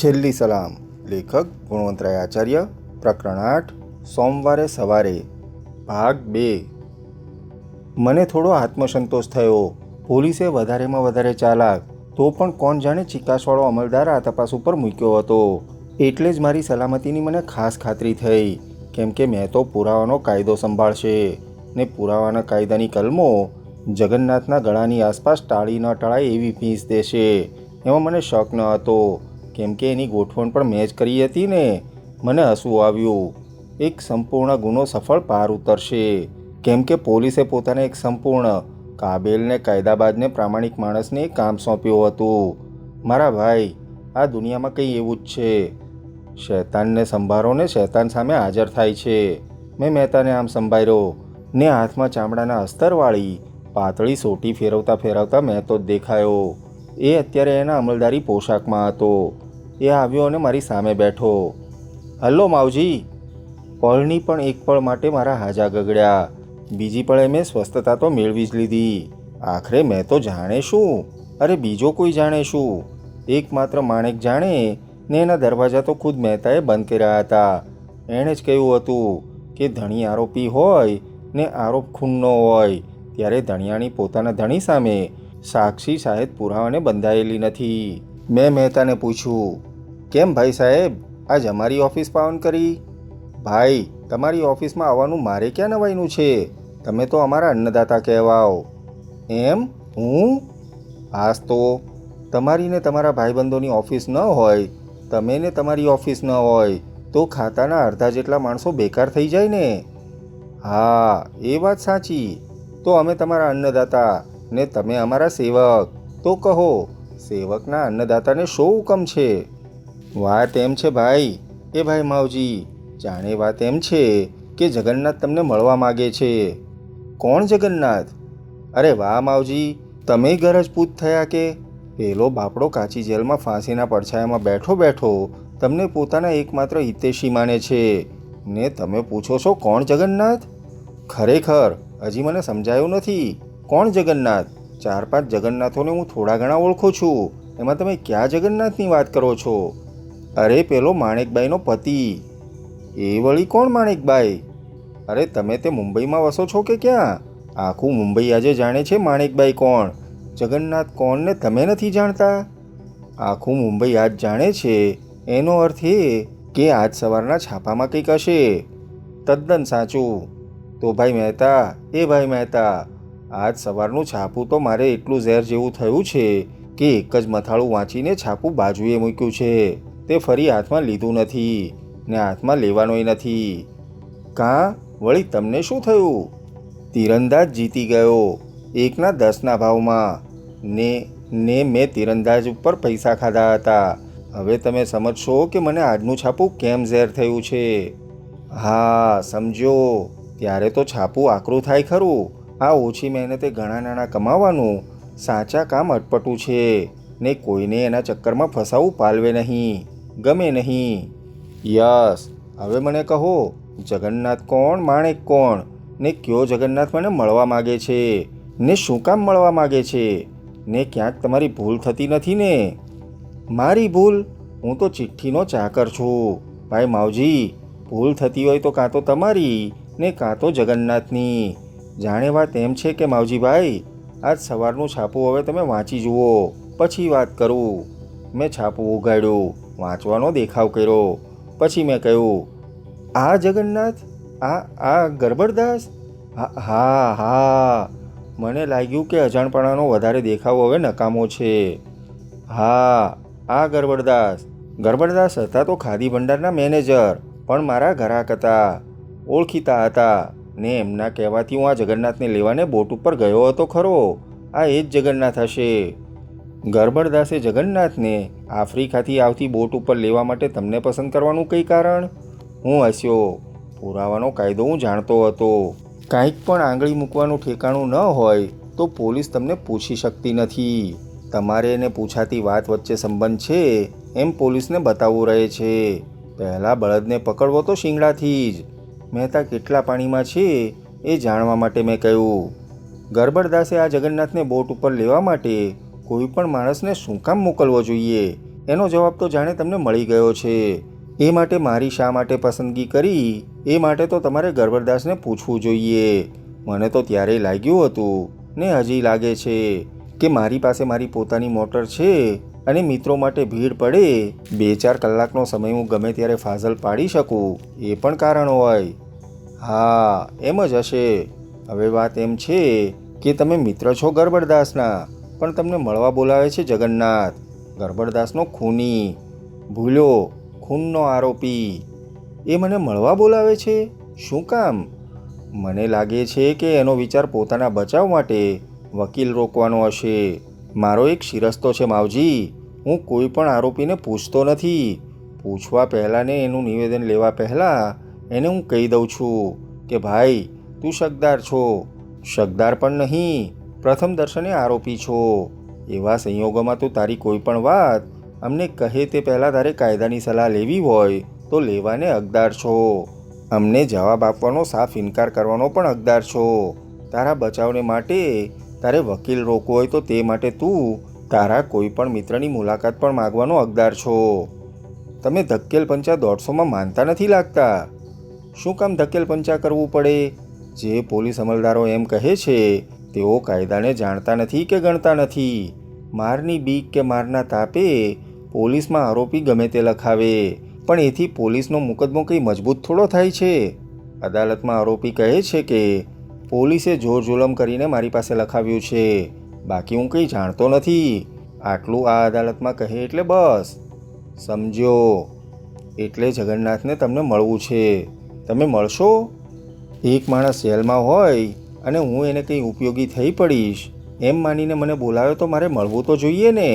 છેલ્લી સલામ. લેખક ગુણવંતરાય આચાર્ય. પ્રકરણ 8. સોમવારે સવારે. ભાગ 2. મને થોડો આત્મસંતોષ થયો. પોલીસે વધારેમાં વધારે ચાલાક, તો પણ કોણ જાણે ચિકાસવાળો અમલદાર આ તપાસ ઉપર મૂક્યો હતો. એટલે જ મારી સલામતીની મને ખાસ ખાતરી થઈ, કેમ કે મેં તો પુરાવાનો કાયદો સંભાળશે ને પુરાવાના કાયદાની કલમો જગન્નાથના ગળાની આસપાસ ટાળી ન ટળાય એવી ફીસ દેશે એમાં મને શક ન હતો, કેમ કે એની ગોઠવણ પણ મેં જ કરી હતી ને. મને હસવું આવ્યું. એક સંપૂર્ણ ગુનો સફળ પાર ઉતરશે, કેમ કે પોલીસે પોતાને એક સંપૂર્ણ કાબેલને કાયદાબાજને પ્રામાણિક માણસને કામ સોંપ્યું હતું. મારા ભાઈ, આ દુનિયામાં કંઈ એવું જ છે. શૈતાનને સંભાળો ને શૈતાન સામે હાજર થાય છે. મેં મહેતાને આમ સંભાળ્યો ને હાથમાં ચામડાના અસ્તરવાળી પાતળી સોટી ફેરવતા ફેરવતા મહેતો જ દેખાયો. એ અત્યારે એના અમલદારી પોશાકમાં હતો. એ આવ્યો અને મારી સામે બેઠો. હલો માવજી. પળની પણ એક પળ માટે મારા હાજા ગગડ્યા. બીજી પળે મેં સ્વસ્થતા તો મેળવી જ લીધી. આખરે મેં તો જાણે શું, અરે બીજો કોઈ જાણે શું, એકમાત્ર માણેક જાણે ને એના દરવાજા તો ખુદ મહેતાએ બંધ કર્યા હતા. એણે જ કહ્યું હતું કે ધણી આરોપી હોય ને આરોપ ખૂનનો હોય ત્યારે ધણિયાણી પોતાના ધણી સામે સાક્ષી સાહેબ પુરાવાને બંધાયેલી નથી. મેં મહેતાને પૂછ્યું, કેમ ભાઈ સાહેબ, આજ અમારી ઓફિસ પાવન કરી? ભાઈ, તમારી ઓફિસમાં આવવાનું મારે ક્યાં નવાઈનું છે? તમે તો અમારા અન્નદાતા કહેવાઓ. એમ? હું? હાસ તો. તમારી ને તમારા ભાઈબંધોની ઓફિસ ન હોય, તમે ને તમારી ઓફિસ ન હોય તો ખાતાના અડધા જેટલા માણસો બેકાર થઈ જાય ને. હા, એ વાત સાચી. તો અમે તમારા અન્નદાતા ને તમે અમારા સેવક. તો કહો, સેવકના અન્નદાતાને શો હુકમ છે? વાત એમ છે ભાઈ, એ ભાઈ માવજી, જાણે વાત એમ છે કે જગન્નાથ તમને મળવા માગે છે. કોણ જગન્નાથ? અરે વાહ માવજી, તમે ગરજપૂત થયા કે? પેલો બાપડો કાચી જેલમાં ફાંસીના પડછાયામાં બેઠો બેઠો તમને પોતાના એકમાત્ર હિતેશી માને છે ને તમે પૂછો છો કોણ જગન્નાથ? ખરેખર હજી મને સમજાયું નથી. કોણ જગન્નાથ? 4-5 જગન્નાથોને હું થોડા ઘણા ઓળખું છું. એમાં તમે ક્યાં જગન્નાથની વાત કરો છો? અરે પેલો માણેકબાઈનો પતિ. એ વળી કોણ માણેકબાઈ? અરે તમે તે મુંબઈમાં વસો છો કે ક્યાં? આખું મુંબઈ આજે જાણે છે માણેકબાઈ કોણ, જગન્નાથ કોણ ને તમે નથી જાણતા? આખું મુંબઈ આજ જાણે છે. એનો અર્થ એ કે આજ સવારના છાપામાં કંઈક હશે. તદ્દન સાચું. તો ભાઈ મહેતા, એ ભાઈ મહેતા, આજ સવારનું છાપું તો મારે એટલું ઝેર જેવું થયું છે કે એક જ મથાળું વાંચીને છાપું બાજુએ મૂક્યું છે. તે ફરી હાથમાં લીધું નથી ને હાથમાં લેવાનોય નથી. કાં વળી તમને શું થયું? તીરંદાજ જીતી ગયો 1ના 10ના ભાવમાં ને મેં તીરંદાજ ઉપર પૈસા ખાધા હતા. હવે તમે સમજશો કે મને આજનું છાપું કેમ ઝેર થયું છે. હા સમજો. ત્યારે તો છાપું આકરું થાય ખરું. આ ઓછી મહેનતે ઘણા નાણાં કમાવાનું સાચા કામ અટપટું છે ને કોઈને એના ચક્કરમાં ફસાવું પાલવે નહીં, ગમે નહીં. યસ, હવે મને કહો, જગન્નાથ કોણ, માણેક કોણ ને કયો જગન્નાથ મને મળવા માગે છે ને શું કામ મળવા માગે છે ને ક્યાંક તમારી ભૂલ થતી નથી ને? મારી ભૂલ? હું તો ચિઠ્ઠીનો ચાકર છું ભાઈ માવજી. ભૂલ થતી હોય તો કાં તો તમારી ને કાં તો જગન્નાથની. જાણે વાત એમ છે કે માવજીભાઈ, આજ સવારનું છાપું હવે તમે વાંચી જુઓ, પછી વાત કરું. મેં છાપું ઉઘાડ્યું, વાંચવાનો દેખાવ કર્યો. પછી મેં કહ્યું, આ જગન્નાથ? આ ગરબડદાસ? હા હા. મને લાગ્યું કે અજાણપણાનો વધારે દેખાવ હવે નકામો છે. હા, આ ગરબડદાસ. ગરબડદાસ હતા તો ખાદી ભંડારના મેનેજર, પણ મારા ઘરાક હતા, ઓળખીતા હતા ને એમના કહેવાથી હું આ જગન્નાથને લેવાને બોટ ઉપર ગયો હતો ખરો. આ એ જ જગન્નાથ હશે. ગરબડદાસે જગન્નાથને આફ્રિકાથી આવતી બોટ ઉપર લેવા માટે તમને પસંદ કરવાનું કંઈ કારણ? હું હસ્યો. પુરાવાનો કાયદો હું જાણતો હતો. કાંઈક પણ આંગળી મૂકવાનું ઠેકાણું ન હોય તો પોલીસ તમને પૂછી શકતી નથી. તમારે એને પૂછાતી વાત વચ્ચે સંબંધ છે એમ પોલીસને બતાવવું રહે છે. પહેલાં બળદને પકડવો તો શિંગડાથી જ. મહેતા કેટલા પાણીમાં છે એ જાણવા માટે મેં કહ્યું, ગરબડદાસે આ જગન્નાથને બોટ ઉપર લેવા માટે કોઈ પણ માણસને શું કામ મોકલવો જોઈએ? એનો જવાબ તો જાણે તમને મળી ગયો છે. એ માટે મારી શા માટે પસંદગી કરી એ માટે તો તમારે ગરબરદાસને પૂછવું જોઈએ. મને તો ત્યારે લાગ્યું હતું ને હજી લાગે છે કે મારી પાસે મારી પોતાની મોટર છે અને મિત્રો માટે ભીડ પડે 2-4 કલાકનો સમય હું ગમે ત્યારે ફાઝલ પાડી શકું એ પણ કારણ હોય. હા, એમ જ હશે. હવે વાત એમ છે કે તમે મિત્ર છો ગરબડદાસના, પણ તમને મળવા બોલાવે છે જગન્નાથ, ગરબડદાસનો ખૂની, ભૂલ્યો ખૂનનો આરોપી. એ મને મળવા બોલાવે છે? શું કામ? મને લાગે છે કે એનો વિચાર પોતાના બચાવ માટે વકીલ રોકવાનો હશે. મારો એક શિરસ્તો છે માવજી, હું કોઈ પણ આરોપીને પૂછતો નથી. પૂછવા પહેલાં ને એનું નિવેદન લેવા પહેલાં એને હું કહી દઉં છું કે ભાઈ તું શકદાર છો. શકદાર પણ નહીં, પ્રથમ દર્શને આરોપી છો. એવા સંયોગોમાં તું તારી કોઈ પણ વાત અમને કહે તે પહેલાં તારે કાયદાની સલાહ લેવી હોય તો લેવાને હકદાર છો. અમને જવાબ આપવાનો સાફ ઇનકાર કરવાનો પણ હકદાર છો. તારા બચાવને માટે તારે વકીલ રોકવો હોય તો તે માટે તું તારા કોઈ પણ મિત્રની મુલાકાત પણ માગવાનો હકદાર છો. તમે ધકેલ પંચા 150માં માનતા નથી લાગતા. શું કામ ધકેલ પંચા કરવું પડે? જે પોલીસ અમલદારો એમ કહે છે તેઓ કાયદાને જાણતા નથી કે ગણતા નથી. મારની બીક કે મારના તાપે પોલીસમાં આરોપી ગમે તે લખાવે, પણ એથી પોલીસનો મુકદ્દમો કંઈ મજબૂત થોડો થાય છે. અદાલતમાં આરોપી કહે છે કે પોલીસે જોર જુલમ કરીને મારી પાસે લખાવ્યું છે, બાકી હું કંઈ જાણતો નથી. આટલું આ અદાલતમાં કહે એટલે બસ સમજો. એટલે જગન્નાથને તમને મળવું છે. તમે મળશો? એક માણસ જેલમાં હોય અને હું એને કંઈ ઉપયોગી થઈ પડીશ એમ માનીને મને બોલાવ્યો તો મારે મળવું તો જોઈએ ને.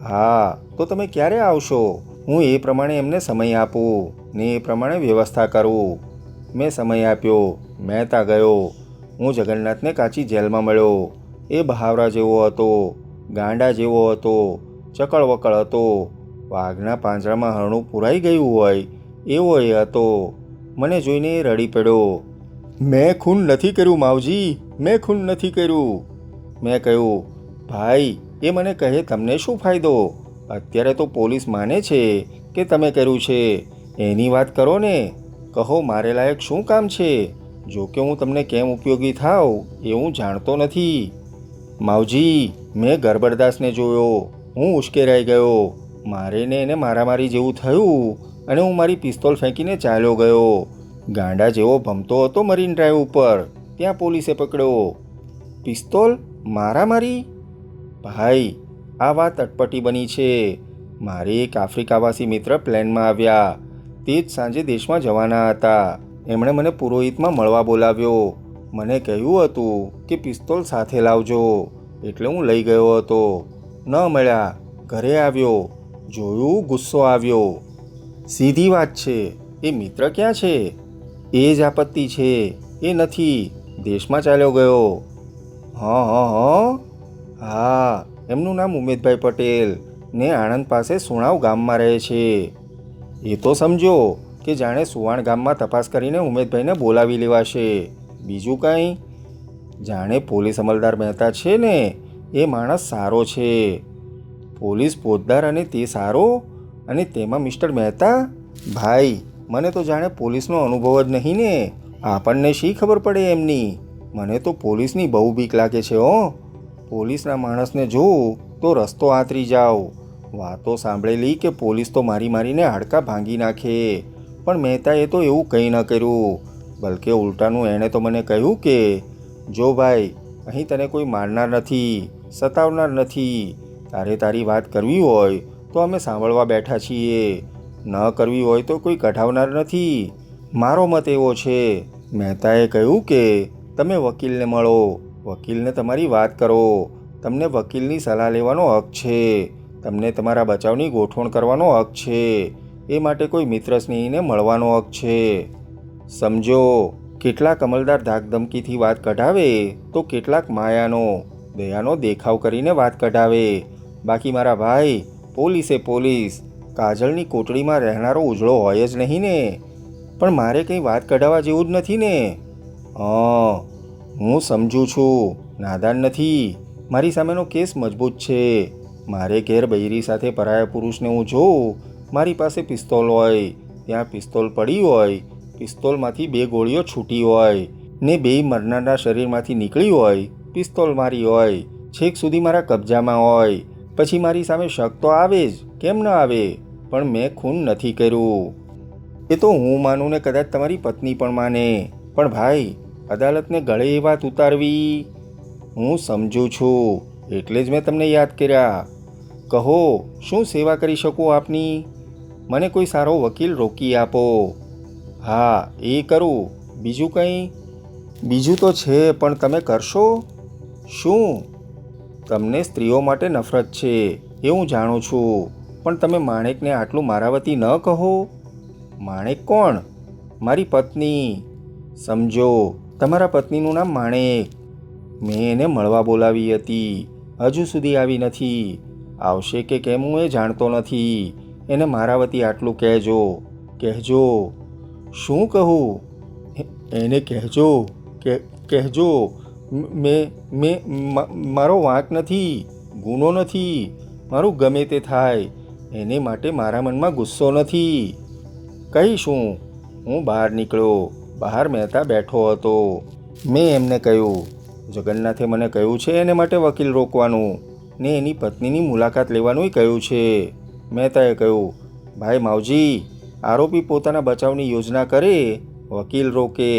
હા, તો તમે ક્યારે આવશો? હું એ પ્રમાણે એમને સમય આપું ને એ પ્રમાણે વ્યવસ્થા કરું. મેં સમય આપ્યો, મેં ત્યાં ગયો. હું જગન્નાથને કાચી જેલમાં મળ્યો. એ બહાવરા જેવો હતો, ગાંડા જેવો હતો, ચકળવકળ હતો, વાઘના પાંજરામાં હરણું પુરાઈ ગયું હોય એવો એ હતો. મને જોઈને એ રડી પડ્યો. મેં ખૂન નથી કર્યું માવજી, મેં ખૂન નથી કર્યું. મેં કહ્યું, ભાઈ એ મને કહે તમને શું ફાયદો? અત્યારે તો પોલીસ માને છે કે તમે કર્યું છે. એની વાત કરો ને. કહો મારે લાયક શું કામ છે? જો કે હું તમને કેમ ઉપયોગી થાવ એ હું જાણતો નથી. માવજી, મેં ગરબડદાસને જોયો. હું ઉશ્કેરાઈ ગયો. મારે ને એને મારામારી જેવું થયું અને હું મારી પિસ્તોલ ફેંકીને ચાલ્યો ગયો. ગાંડા જેવો ભમતો હતો મરીન ડ્રાઈવ ઉપર, ત્યાં પોલીસે પકડ્યો. પિસ્તોલ? મારામારી? ભાઈ, આ વાત અટપટી બની છે. મારે એક આફ્રિકાવાસી મિત્ર પ્લેનમાં આવ્યા. તે જ સાંજે દેશમાં જવાના હતા. એમણે મને પુરોહિતમાં મળવા બોલાવ્યો. મને કહ્યું હતું કે પિસ્તોલ સાથે લાવજો, એટલે હું લઈ ગયો હતો. ન મળ્યા. ઘરે આવ્યો, જોયું, ગુસ્સો આવ્યો. સીધી વાત છે. એ મિત્ર ક્યાં છે? એ જ આપત્તિ છે. એ નથી, દેશમાં ચાલ્યો ગયો. હા, એમનું નામ ઉમેદભાઈ પટેલ ને આણંદ પાસે સુણાવ ગામમાં રહે છે. એ તો સમજો કે જાણે સુવાણ ગામમાં તપાસ કરીને ઉમેદભાઈને બોલાવી લેવાશે. બીજું કાંઈ? જાણે પોલીસ અમલદાર મહેતા છે ને એ માણસ સારો છે. પોલીસ ફોજદાર અને તે સારો, અને તેમાં મિસ્ટર મહેતા? ભાઈ, મને તો જાણે પોલીસનો અનુભવ જ નહીં ને. આપણને શી ખબર પડે એમની? મને તો પોલીસની બહુ બીક લાગે છે હો. પોલીસના માણસને જોઉં તો રસ્તો આંતરી જાઉં. વાતો સાંભળેલી કે પોલીસ તો મારીને હાડકાં ભાંગી નાખે, પણ મહેતાએ તો એવું કંઈ ન કર્યું. બલકે ઉલટાનું એણે તો મને કહ્યું કે જો ભાઈ, અહીં તને કોઈ મારનાર નથી, સતાવનાર નથી. તારે તારી વાત કરવી હોય તો અમે સાંભળવા બેઠા છીએ, ન કરવી હોય તો કોઈ કઢાવનાર નથી. મારો મત એવો છે. મહેતાએ કહ્યું કે તમે વકીલને મળો, વકીલને તમારી વાત કરો. તમને વકીલની સલાહ લેવાનો હક છે. તમને તમારા બચાવની ગોઠવણ કરવાનો હક છે. એ માટે કોઈ મિત્ર સ્નેહીને મળવાનો હક છે. સમજો, કેટલાક અમલદાર ધાકધમકીથી વાત કઢાવે તો કેટલાક માયાનો, દયાનો દેખાવ કરીને વાત કઢાવે. બાકી મારા ભાઈ, પોલીસ કાજળની કોટડીમાં રહેનારો ઉજળો હોય જ નહીં ને. પણ મારે કંઈ વાત કઢાવવા જેવું જ નથી ને. હું સમજું છું, નાદાન નથી. મારી સામેનો કેસ મજબૂત છે. મારે ઘેર બૈરી સાથે પરાયા પુરુષને હું જોઉં, મારી પાસે પિસ્તોલ હોય, ત્યાં પિસ્તોલ પડી હોય, પિસ્તોલમાંથી 2 ગોળીઓ છૂટી હોય ને 2 મરનારના શરીરમાંથી નીકળી હોય, પિસ્તોલ મારી હોય, છેક સુધી મારા કબજામાં હોય, પછી મારી સામે શક તો આવે જ, કેમ ન આવે? પણ મેં ખૂન નથી કર્યું. એ તો હું માનું ને કદાચ તમારી પત્ની પણ માને, પણ ભાઈ અદાલતને ગળે એ વાત ઉતારવી. હું સમજું છું, એટલે જ મેં તમને યાદ કર્યા. કહો, શું સેવા કરી શકું આપની? મને કોઈ સારો વકીલ રોકી આપો. હા, એ કરું. બીજું કંઈ? બીજું તો છે, પણ તમે કરશો? શું? તમને સ્ત્રીઓ માટે નફરત છે એ હું જાણું છું, પણ તમે માણેકને આટલું મારા વતી ન કહો. માણેક કોણ? મારી પત્ની. સમજો, તમારા પત્નીનું નામ માણેક. મેં એને મળવા બોલાવી હતી, હજુ સુધી આવી નથી. આવશે કે કેમ હું એ જાણતો નથી. એને મારા વતી આટલું કહેજો. કહેજો. શું કહું? એને કહેજો, કહેજો મારો વાંક નથી, ગુનો નથી. મારું ગમે તે થાય, એને માટે મારા મનમાં ગુસ્સો નથી. કહીશું. હું બહાર નીકળ્યો. બહાર મહેતા બેઠો હતો. મેં એમને કહ્યું, જગન્નાથે મને કહ્યું છે એને માટે વકીલ રોકવાનું ને એની પત્નીની મુલાકાત લેવાનુંય કહ્યું છે. મહેતાએ કહ્યું, ભાઈ માવજી, આરોપી પોતાના બચાવની યોજના કરે, વકીલ રોકે.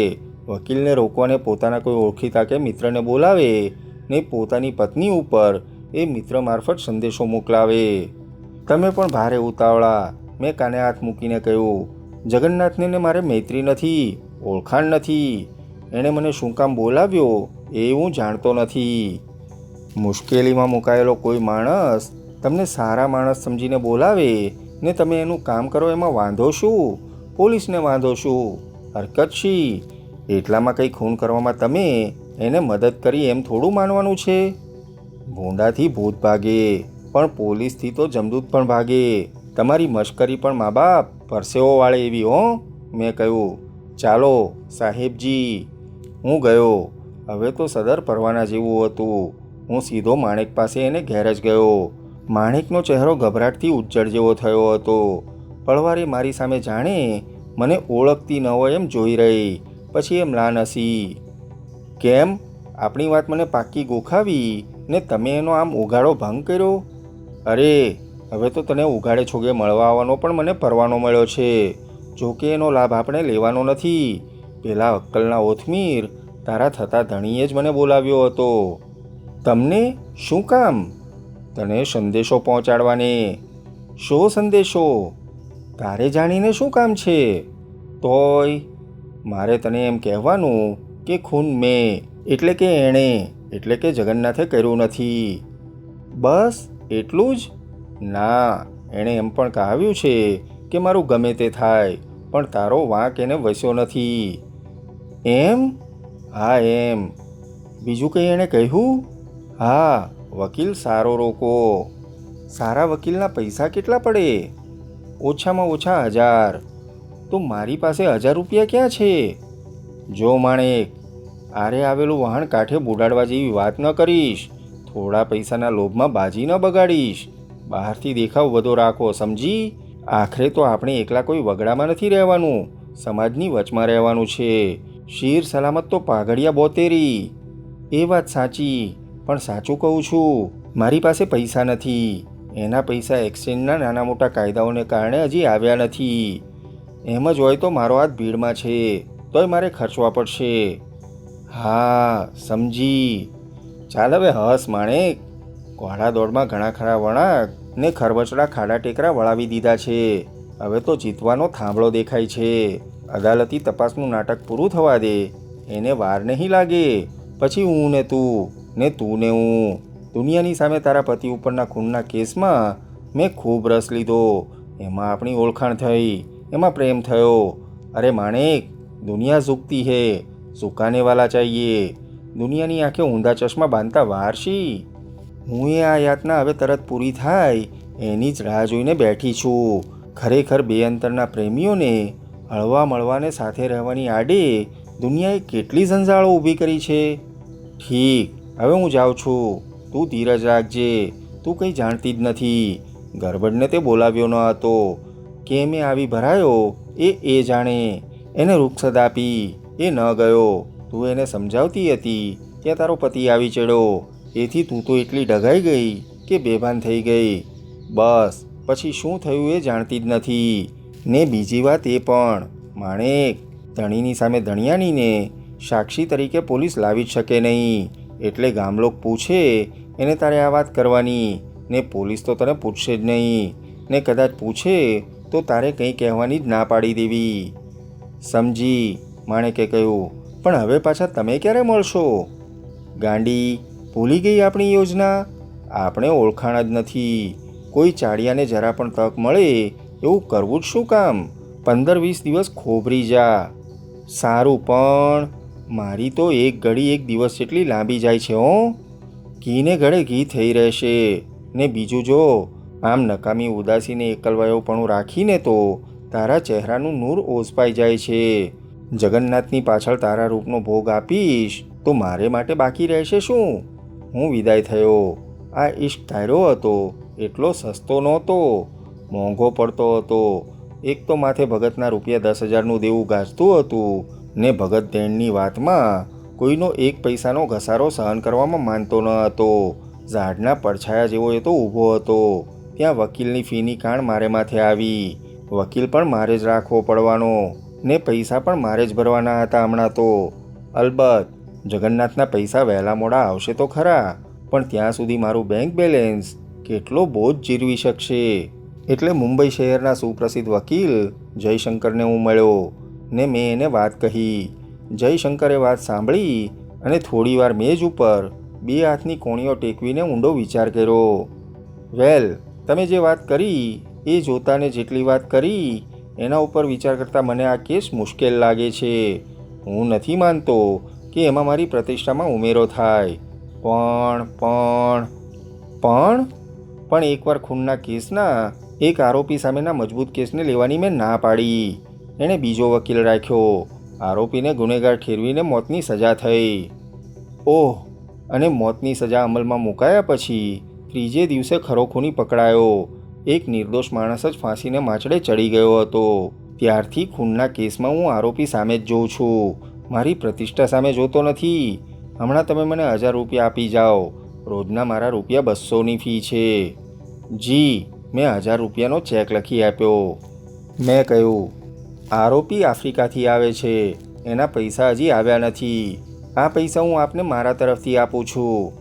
વકીલને રોકવાને પોતાના કોઈ ઓળખીતા કે મિત્રને બોલાવે ને પોતાની પત્ની ઉપર એ મિત્ર મારફત સંદેશો મોકલાવે. તમે પણ ભારે ઉતાવળા. મેં કાને હાથ મૂકીને કહ્યું, જગન્નાથને ને મારે મૈત્રી નથી, ઓળખાણ નથી. એણે મને શું કામ બોલાવ્યો એ હું જાણતો નથી. મુશ્કેલીમાં મુકાયેલો કોઈ માણસ તમને સારા માણસ સમજીને બોલાવે ને તમે એનું કામ કરો, એમાં વાંધો શું? પોલીસને વાંધો શું? હરકત શી? એટલામાં કંઈ ખૂન કરવામાં તમે એને મદદ કરી એમ થોડું માનવાનું છે? ભૂંડાથી ભૂત ભાગે, પણ પોલીસથી તો જમદૂત પણ ભાગે. તમારી મશ્કરી પણ મા બાપ પરસેવો વાળે એવી હો. મેં કહ્યું, ચાલો સાહેબજી. હું ગયો. હવે તો સદર પરવાના જેવું હતું. હું સીધો માણેક પાસે એને ઘેર જ ગયો. માણેકનો ચહેરો ગભરાટથી ઉજ્જડ જેવો થયો હતો. પળવારે મારી સામે જાણે મને ઓળખતી ન હોય એમ જોઈ રહી. પછી એ મ્લાન હસી. કેમ? આપણી વાત મને પાક્કી ગોખાવી ને તમે એનો આમ ઉઘાડો ભંગ કર્યો? અરે, હવે તો તને ઉઘાડે છોગે મળવા આવવાનો પણ મને પરવાનો મળ્યો છે. જોકે એનો લાભ આપણે લેવાનો નથી. પેલા અક્કલના ઓથમીર તારા થતા ધણીએ જ મને બોલાવ્યો હતો. તમને? શું કામ? તને સંદેશો પહોંચાડવાને. શો સંદેશો? તારે જાણીને શું કામ છે? તોય મારે તને એમ કહેવાનું કે ખૂન મેં, એટલે કે એણે, એટલે કે જગન્નાથે કર્યું નથી. બસ એટલું જ? ના, એણે એમ પણ કહાવ્યું છે કે મારું ગમે તે થાય, પણ તારો વાંક એને વસ્યો નથી. એમ? હા એમ. બીજું કંઈ એણે કહ્યું? હા, વકીલ સારો રોકો. સારા વકીલના પૈસા કેટલા પડે? ઓછામાં ઓછા 1000. તો મારી પાસે 1000 રૂપિયા ક્યાં છે? જો માણેક, આરે આવેલું વાહન કાંઠે બુડાડવા જેવી વાત ન કરીશ. થોડા પૈસાના લોભમાં બાજી ન બગાડીશ. બહારથી દેખાવ વધુ રાખો, સમજી? આખરે તો આપણે એકલા કોઈ વગડામાં નથી રહેવાનું, સમાજની વચમાં રહેવાનું છે. શીર સલામત તો પાઘડિયા બોતેરી. એ વાત સાચી, પણ સાચું કહું છું, મારી પાસે પૈસા નથી. એના પૈસા એક્સચેન્જના નાના મોટા કાયદાઓને કારણે હજી આવ્યા નથી. એમ જ હોય તો મારો હાથ ભીડમાં છે, તોય મારે ખર્ચવા પડશે. હા, સમજી. ચાલ હવે હસ માણેક. ઘોડા દોડમાં ઘણા ખરા વળાંક ને ખરબચડા ખાડા ટેકરા વળાવી દીધા છે. હવે તો જીતવાનો થાંભળો દેખાય છે. અદાલતી તપાસનું નાટક પૂરું થવા દે, એને વાર નહીં લાગે. પછી હું ને તું, ને તું ને હું. દુનિયાની સામે તારા પતિ ઉપરના ખૂનના કેસમાં મેં ખૂબ રસ લીધો. એમાં આપણી ઓળખાણ થઈ, એમાં પ્રેમ થયો. અરે માણેક, દુનિયા ઝૂકતી હે, ઝુકાને વાલા ચાહીએ. દુનિયાની આંખે ઊંધા ચશ્મા બાંધતા વાર શી? હું એ આ યાતના હવે તરત પૂરી થાય એની જ રાહ જોઈને બેઠી છું. ખરેખર બે અંતરના પ્રેમીઓને હળવા મળવાને સાથે રહેવાની આડે દુનિયાએ કેટલી ઝંઝાળો ઊભી કરી છે. ઠીક, હવે હું જાઉં છું. તું ધીરજ રાખજે. તું કંઈ જાણતી જ નથી. ગરબડને તે બોલાવ્યો ન હતો. કેમ એ આવી ભરાયો એ જાણે. એને રૂક્ષદ આપી, એ ન ગયો. તું એને સમજાવતી હતી ત્યાં તારો પતિ આવી ચડ્યો. એથી તું તો એટલી ડઘાઈ ગઈ કે બેભાન થઈ ગઈ. બસ પછી શું થયું એ જાણતી જ નથી. ને બીજી વાત એ પણ, માણેક, ધણીની સામે ધણિયાણીને સાક્ષી તરીકે પોલીસ લાવી જ શકે નહીં. એટલે ગામલોક પૂછે એને તારે આ વાત કરવાની. ને પોલીસ તો તને પૂછશે જ નહીં. ને કદાચ પૂછે તો તારે કંઈ કહેવાની જ ના પાડી દેવી. સમજી? માણેકે કહ્યું. પણ હવે પાછા તમે ક્યારે મળશો? ગાંડી, ભૂલી ગઈ આપણી યોજના? આપણે ઓળખાણ જ નથી. કોઈ ચાળિયાને જરા પણ તક મળે એવું કરવું જ શું કામ? 15-20 દિવસ ખોભરી જા. સારું, પણ મારી તો એક ઘડી એક દિવસ જેટલી લાંબી જાય છે હો. ઘીને ગળે ઘી થઈ રહેશે. ને બીજું જો આમ નકામી ઉદાસીને એકલવાયોપણું રાખીને તો તારા ચહેરાનું નૂર ઓસપાઈ જાય છે. જગન્નાથની પાછળ તારા રૂપનો ભોગ આપીશ તો મારે માટે બાકી રહેશે શું? હું વિદાય થયો. આ ઇશ્ક ધાર્યો હતો એટલો સસ્તો નહોતો, મોંઘો પડતો હતો. એક તો માથે ભગતના રૂપિયા 10,000નું દેવું ગાજતું હતું. ને ભગત દેણની વાતમાં કોઈનો 1 પૈસાનો ઘસારો સહન કરવામાં માનતો ન હતો. ઝાડના પડછાયા જેવો એ તો ઊભો હતો. ત્યાં વકીલની ફીની કાણ મારે માથે આવી. વકીલ પણ મારે જ રાખવો પડવાનો. ને પૈસા પણ મારે જ ભરવાના હતા હમણાં તો. અલબત્ત જગન્નાથના પૈસા વહેલા મોડા આવશે તો ખરા, પણ ત્યાં સુધી મારું બેંક બેલેન્સ કેટલો બોજ જીરવી શકશે? એટલે મુંબઈ શહેરના સુપ્રસિદ્ધ વકીલ જયશંકરને હું મળ્યો. ને મેં એને વાત કહી. જયશંકરે વાત સાંભળી અને થોડીવાર મેજ ઉપર 2 હાથની કોણીઓ ટેકવીને ઊંડો વિચાર કર્યો. વેલ, તમે જે વાત કરી એ જોતાને જેટલી વાત કરી એના ઉપર વિચાર કરતાં મને આ કેસ મુશ્કેલ લાગે છે. હું નથી માનતો કે એમાં મારી પ્રતિષ્ઠામાં ઉમેરો થાય. પણ એકવાર ખૂનના કેસના એક આરોપી સામેના મજબૂત કેસને લેવાની મેં ના પાડી. એણે બીજો વકીલ રાખ્યો. આરોપીને ગુનેગાર ઠેરવીને મોતની સજા થઈ. ઓહ, અને મોતની સજા અમલમાં મુકાયા પછી 3જે દિવસે ખરો ખૂની પકડાયો. એક નિર્દોષ માણસ જ ફાંસીને માચડે ચડી ગયો હતો. ત્યારથી ખૂનના કેસમાં હું આરોપી સામે જ જોઉં છું, મારી પ્રતિષ્ઠા સામે જોતો નથી. હમણાં તમે મને 1000 રૂપિયા આપી જાઓ. રોજના મારા રૂપિયા 200ની ફી છે. જી, મેં 1000 રૂપિયાનો ચેક લખી આપ્યો. મેં કહ્યું, આરોપી આફ્રિકાથી આવે છે, એના પૈસા હજી આવ્યા નથી. આ પૈસા હું આપને મારા તરફથી આપું છું.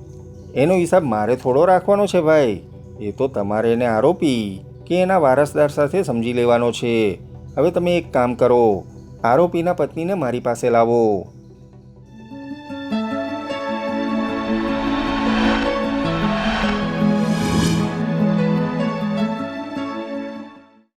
એનો હિસાબ મારે થોડો રાખવાનો છે ભાઈ. એ તો તમારે એને આરોપી કે એના વારસદાર સાથે સમજી લેવાનો છે. હવે તમે એક કામ કરો, આરોપીના પત્નીને મારી પાસે લાવો.